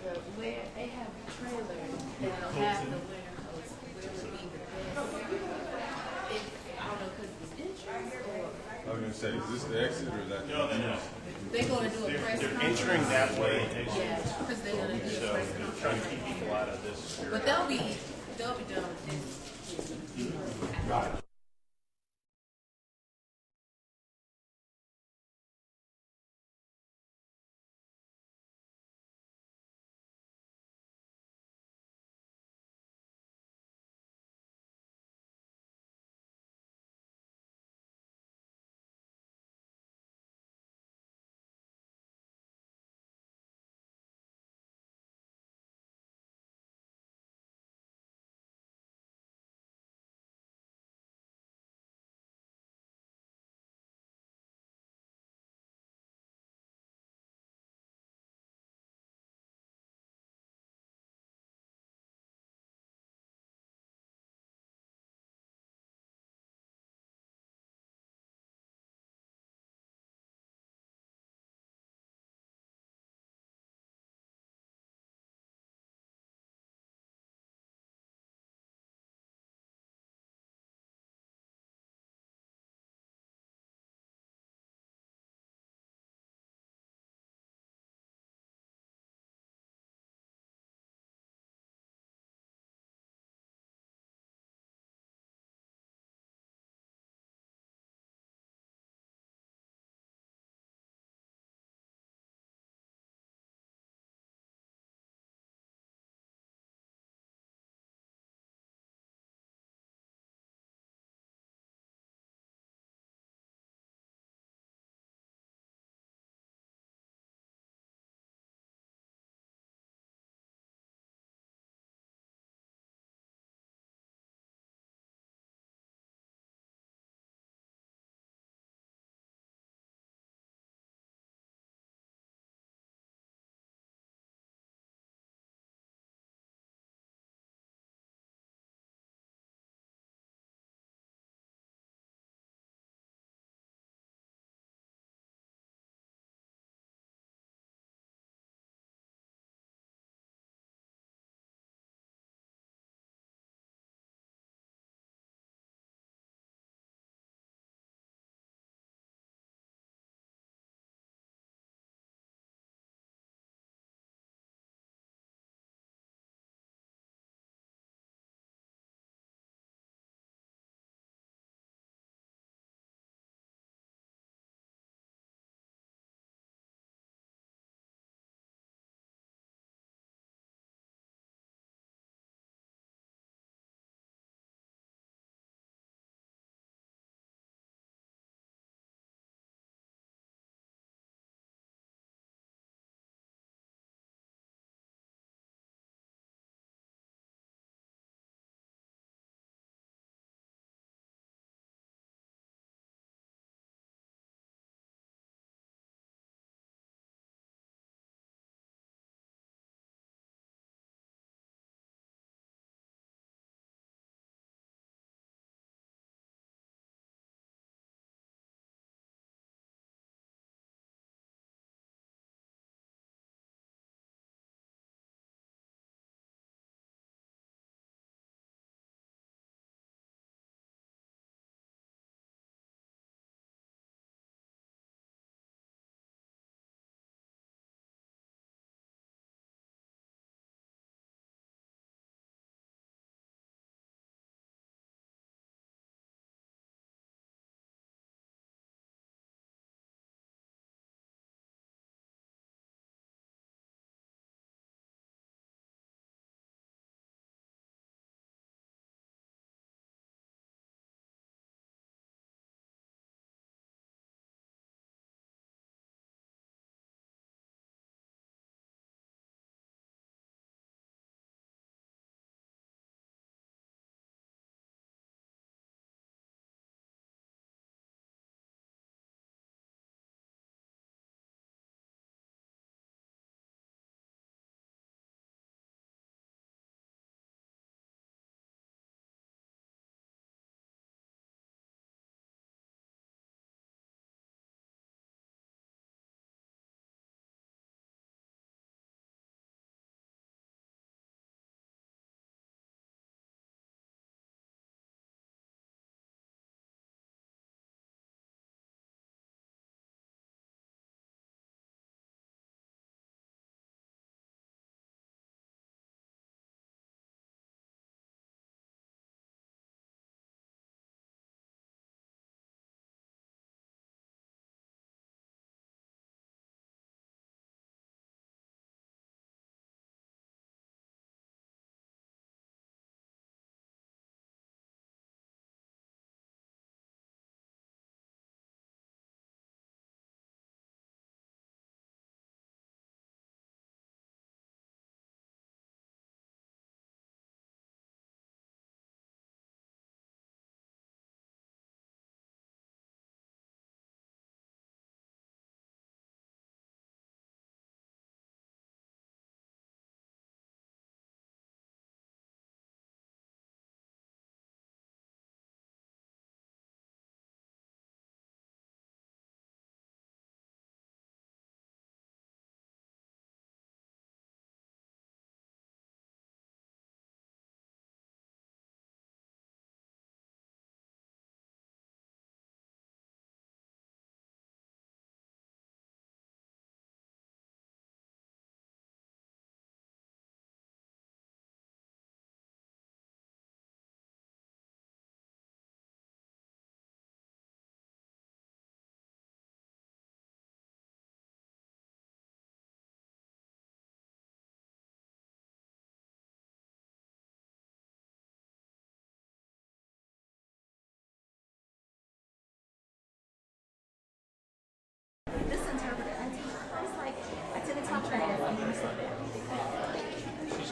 the where they have trailers that'll have the winter coats, where would be the best? If I don't know, because it's insurance or I was gonna say, is this the exit or is that? No, no, no. they're going to do a press They're conference. entering that way, Yeah, because they're going to do so a press they're trying to conference. keep people out of this area. But they'll be done with this.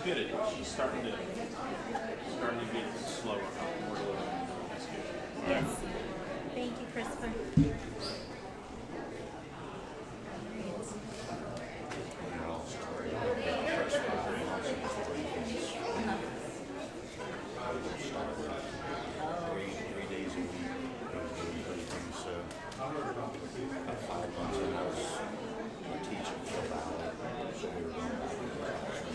good at it. She's starting to get slower. More delivery. That's good. Yes. Thank you, Christopher. Three days a week. So about 5 months ago, I was teaching for about so we were going back to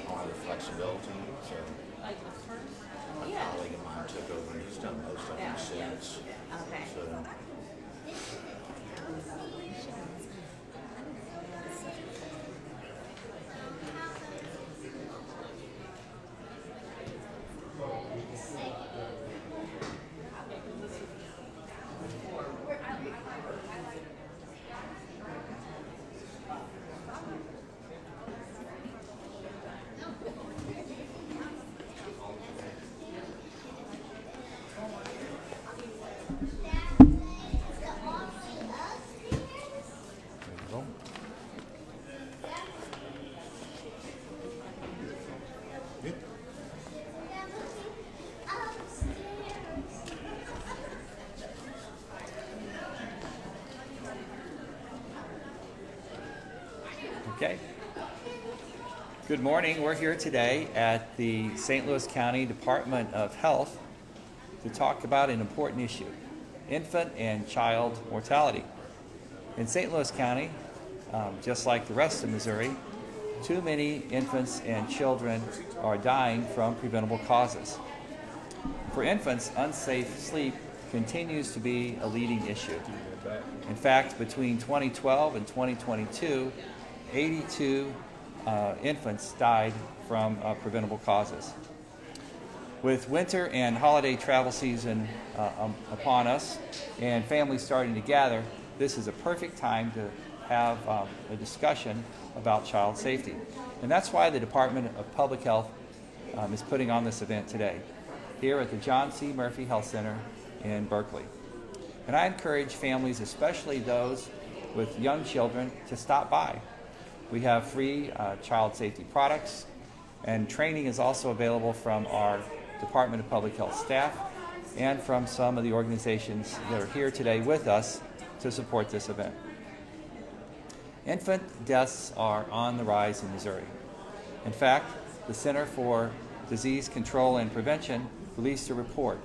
all the flexibility. So Like the first? a colleague of mine took over and he's done most of them since. Okay. So Okay. Good morning. We're here today at the St. Louis County Department of Health to talk about an important issue, infant and child mortality. In St. Louis County, just like the rest of Missouri, too many infants and children are dying from preventable causes. For infants, unsafe sleep continues to be a leading issue. In fact, between 2012 and 2022, 82 infants died from preventable causes. With winter and holiday travel season upon us and families starting to gather, this is a perfect time to have a discussion about child safety. And that's why the Department of Public Health is putting on this event today here at the John C. Murphy Health Center in Berkeley. And I encourage families, especially those with young children, to stop by. We have free child safety products, and training is also available from our Department of Public Health staff and from some of the organizations that are here today with us to support this event. Infant deaths are on the rise in Missouri. In fact, the Center for Disease Control and Prevention released a report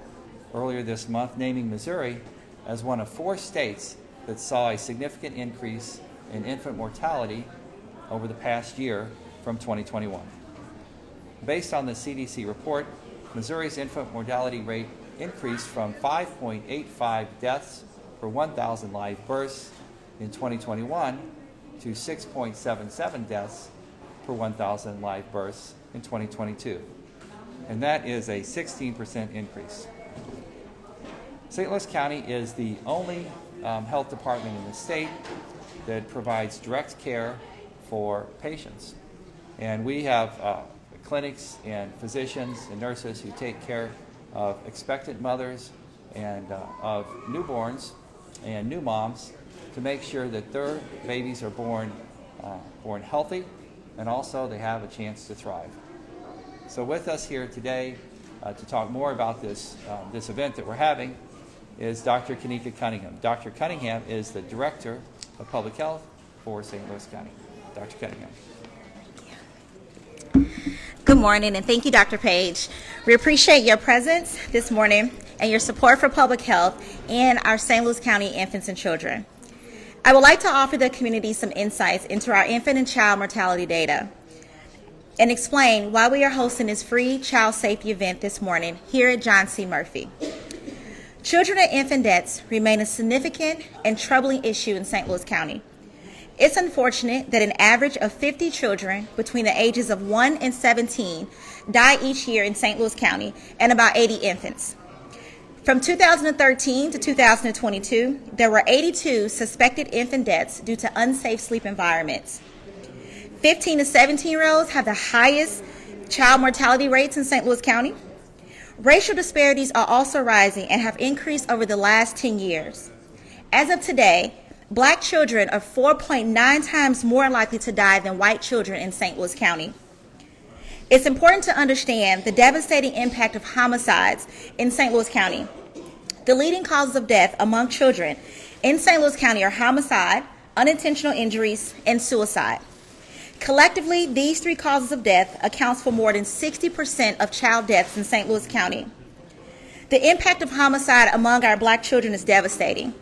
earlier this month naming Missouri as one of 4 states that saw a significant increase in infant mortality over the past year from 2021. Based on the CDC report, Missouri's infant mortality rate increased from 5.85 deaths per 1,000 live births in 2021 to 6.77 deaths per 1,000 live births in 2022. And that is a 16% increase. St. Louis County is the only health department in the state that provides direct care for patients. And we have clinics and physicians and nurses who take care of expectant mothers and of newborns and new moms to make sure that their babies are born healthy and also they have a chance to thrive. So with us here today to talk more about this event that we're having is Dr. Kanika Cunningham. Dr. Cunningham is the Director of Public Health for St. Louis County. Dr. Cunningham. Good morning, and thank you, Dr. Page. We appreciate your presence this morning and your support for public health and our St. Louis County infants and children. I would like to offer the community some insights into our infant and child mortality data and explain why we are hosting this free child safety event this morning here at John C. Murphy. Children and infant deaths remain a significant and troubling issue in St. Louis County. It's unfortunate that an average of 50 children between the ages of 1 and 17 die each year in St. Louis County, and about 80 infants. From 2013 to 2022, there were 82 suspected infant deaths due to unsafe sleep environments. 15 to 17-year-olds have the highest child mortality rates in St. Louis County. Racial disparities are also rising and have increased over the last 10 years. As of today, Black children are 4.9 times more likely to die than white children in St. Louis County. It's important to understand the devastating impact of homicides in St. Louis County. The leading causes of death among children in St. Louis County are homicide, unintentional injuries, and suicide. Collectively, these three causes of death accounts for more than 60% of child deaths in St. Louis County. The impact of homicide among our black children is devastating.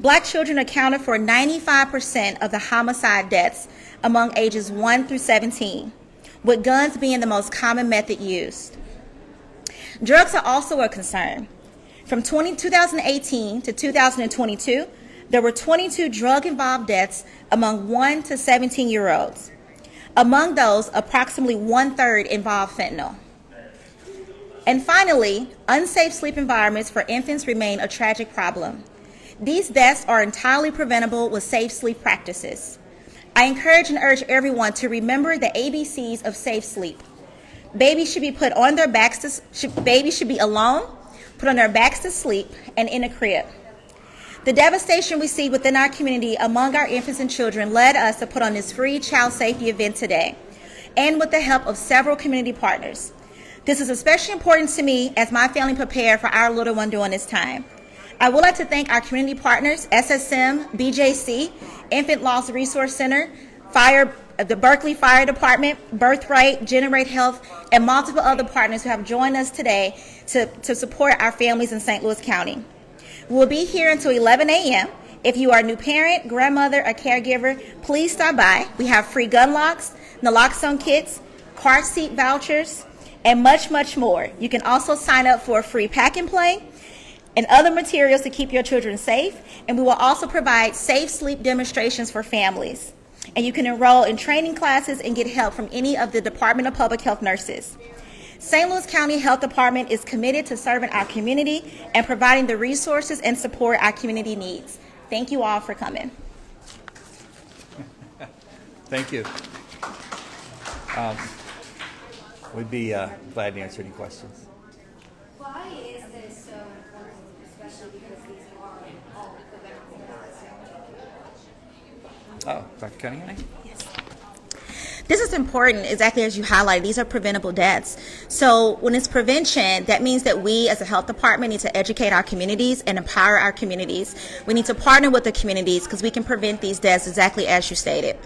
Black children accounted for 95% of the homicide deaths among ages 1 through 17, with guns being the most common method used. Drugs are also a concern. From 2018 to 2022, there were 22 drug-involved deaths among 1 to 17-year-olds. Among those, approximately 1/3 involved fentanyl. And finally, unsafe sleep environments for infants remain a tragic problem. These deaths are entirely preventable with safe sleep practices. I encourage and urge everyone to remember the ABCs of safe sleep. Babies should be put on their backs babies should be alone, put on their backs to sleep, and in a crib. The devastation we see within our community among our infants and children led us to put on this free child safety event today, and with the help of several community partners. This is especially important to me as my family prepared for our little one during this time. I would like to thank our community partners, SSM, BJC, Infant Loss Resource Center, the Berkeley Fire Department, Birthright, Generate Health, and multiple other partners who have joined us today to support our families in St. Louis County. We'll be here until 11 a.m. If you are a new parent, grandmother, or caregiver, please stop by. We have free gun locks, naloxone kits, car seat vouchers, and much, much more. You can also sign up for a free pack and play and other materials to keep your children safe, and we will also provide safe sleep demonstrations for families. And you can enroll in training classes and get help from any of the Department of Public Health nurses. St. Louis County Health Department is committed to serving our community and providing the resources and support our community needs. Thank you all for coming. Thank you. We'd be glad to answer any questions. Why is this so important, especially because these are all preventable? Oh, Dr. Cunningham? This is important, exactly as you highlighted. These are preventable deaths. So when it's prevention, that means that we as a health department need to educate our communities and empower our communities. We need to partner with the communities because we can prevent these deaths exactly as you stated.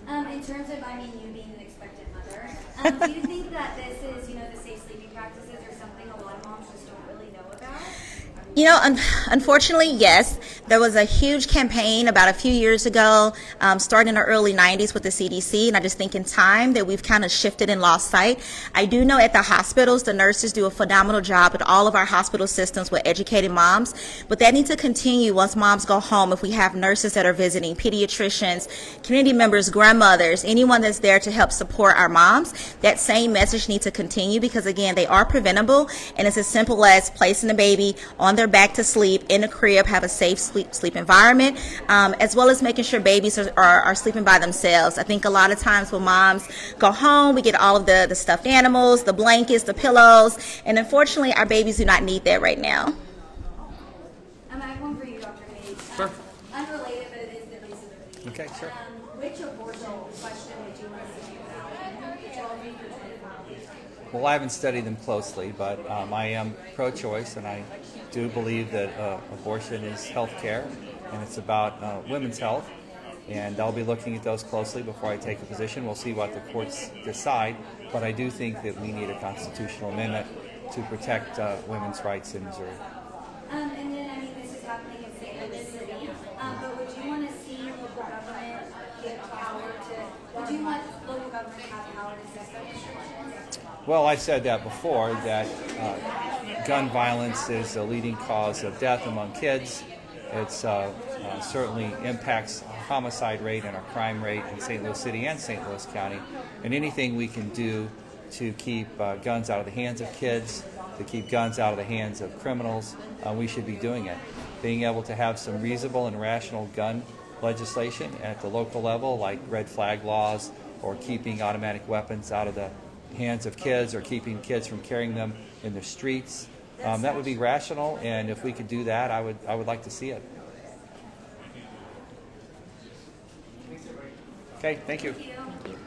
In terms of, you being an expectant mother, do you think that this is, the safe sleeping practices or something a lot of moms just don't really know about? Unfortunately, yes. There was a huge campaign about a few years ago, starting in the early 90s with the CDC, and I just think in time that we've kind of shifted and lost sight. I do know at the hospitals, the nurses do a phenomenal job at all of our hospital systems with educating moms, but that needs to continue once moms go home. If we have nurses that are visiting, pediatricians, community members, grandmothers, anyone that's there to help support our moms, that same message needs to continue because, again, they are preventable, and it's as simple as placing the baby on their back to sleep in a crib, have a safe sleep environment, as well as making sure babies are sleeping by themselves. I think a lot of times when moms go home, we get all of the stuffed animals, the blankets, the pillows, and unfortunately our babies do not need that right now. I have one for you, Dr. Page. Sure. Unrelated, but it is the visibility. Okay, sure. Which abortion question would you want to see about? Well, I haven't studied them closely, but I am pro-choice, and I do believe that abortion is health care, and it's about women's health, and I'll be looking at those closely before I take a position. We'll see what the courts decide, but I do think that we need a constitutional amendment to protect women's rights in Missouri. And then, this is happening in St. Louis City, but would you want to see local government give power to, would you want local government to have power to set restrictions? Well, I've said that before, that gun violence is a leading cause of death among kids. It certainly impacts our homicide rate and our crime rate in St. Louis City and St. Louis County. And anything we can do to keep guns out of the hands of kids, to keep guns out of the hands of criminals, we should be doing it. Being able to have some reasonable and rational gun legislation at the local level, like red flag laws, or keeping automatic weapons out of the hands of kids, or keeping kids from carrying them in the streets. That would be rational, and if we could do that, I would like to see it. Okay, thank you. Thank you.